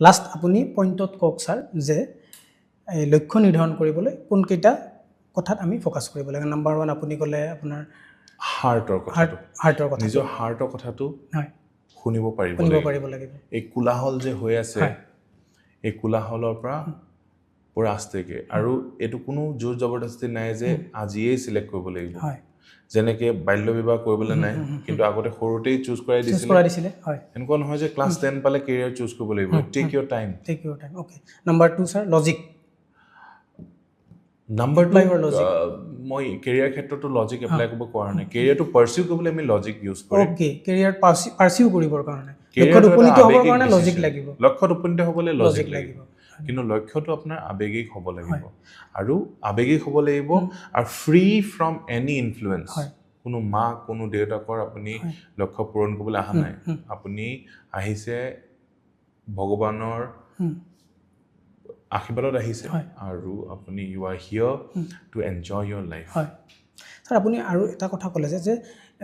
last আপুনি পইণ্টত কওক স্যাৰ যে এই লক্ষ্য নিৰ্ধাৰণ কৰিবলৈ কোনকেইটা কথাত আমি ফোকাস কৰিব লাগে নাম্বাৰ 1 আপুনি ক'লে আপোনাৰ হাৰ্টৰ কথাটো কথা নিজৰ হাৰ্টৰ কথাটো হয় শুনিব পাৰিব লাগিব এই কোলাহল যে হৈ আছে এই কোলাহলৰ পৰা পুৰা আস্তেকে আৰু এটো কোনো জোৰ জবৰদস্তি নাই যে আজিয়ে সিলেক্ট কৰিব লাগিব হয় যেনেকে বাল্য বিবাহ কৰিবলৈ নাই কিন্তু আগতে সৰুতেই চুজ কৰাই দিছিলে হয় এনেকুৱা নহয় যে ক্লাছ 10 পালে কেৰিয়াৰ চুজ কৰিব লাগিব take your time okay number 2 sir logic number 2 মই কেৰিয়াৰ ক্ষেত্ৰতো লজিক এপ্লাই কৰিব পৰা নাই কেৰিয়াৰটো পাৰসিউ কৰিবলৈ আমি লজিক ইউজ কৰিম ওকে কেৰিয়াৰ পাৰসিউ কৰিবৰ কাৰণে লক্ষ্যত উপনীত হ'বৰ কাৰণে লজিক লাগিব লক্ষ্যত উপনীত হ'বলৈ লজিক লাগিব কিন্তু লক্ষ্যটো আপোনাৰ আবেগিক হ'ব লাগিব আৰু আবেগিক হ'ব লাগিব আৰু ফ্ৰী ফ্ৰম এনি ইনফ্লুয়েন্স কোনো মা কোনো দেউতাকৰ আপুনি লক্ষ্য পূৰণ কৰিবলৈ আহা নাই আপুনি আহিছে ভগৱানৰ আশীৰ্বাদত আহিছে আৰু আপুনি you are here to enjoy your life হয় স্যাৰ আপুনি আৰু এটা কথা ক'লে যে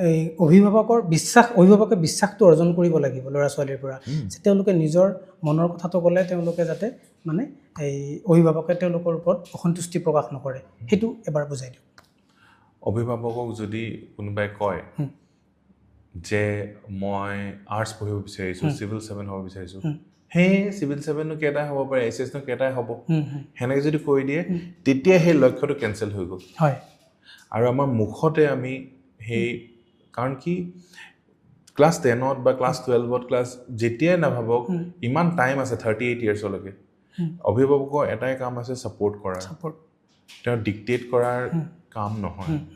এই অভিভাৱকে বিশ্বাসটো অৰ্জন কৰিব লাগিব ল'ৰা ছোৱালীৰ পৰা যে তেওঁলোকে নিজৰ মনৰ কথাটো ক'লে তেওঁলোকে যাতে মানে এই অভিভাৱকে তেওঁলোকৰ ওপৰত অসন্তুষ্টি প্ৰকাশ নকৰে হেতু এবাৰ বুজাই দিয়ক অভিভাৱকক যদি কোনোবাই কয় যে মই আৰ্টছ পঢ়িব বিচাৰিছো সিভিল সাৰ্ভেন্ট হ'ব বিচাৰিছো হে সিভিল সাৰ্ভেন্ট কেটা হ'ব পাৰে এসএস নো কেটা হ'ব হেনেকে যদি কৈ দিয়ে তেতিয়া হে লক্ষ্যটো কেনসেল হৈ গ'ল হয় আৰু আমাৰ মুখতে আমি হে কাৰণ কি ক্লাস 10ত বা ক্লাস 12ত ক্লাস যেতিয়া না ভাবক ইমান টাইম আছে 38 ইয়াৰ্ছলৈকে অভিভাৱকৰ এটাই কাম আছে সাপোৰ্ট কৰা তেওঁ ডিক্টেট কৰাৰ কাম নহয়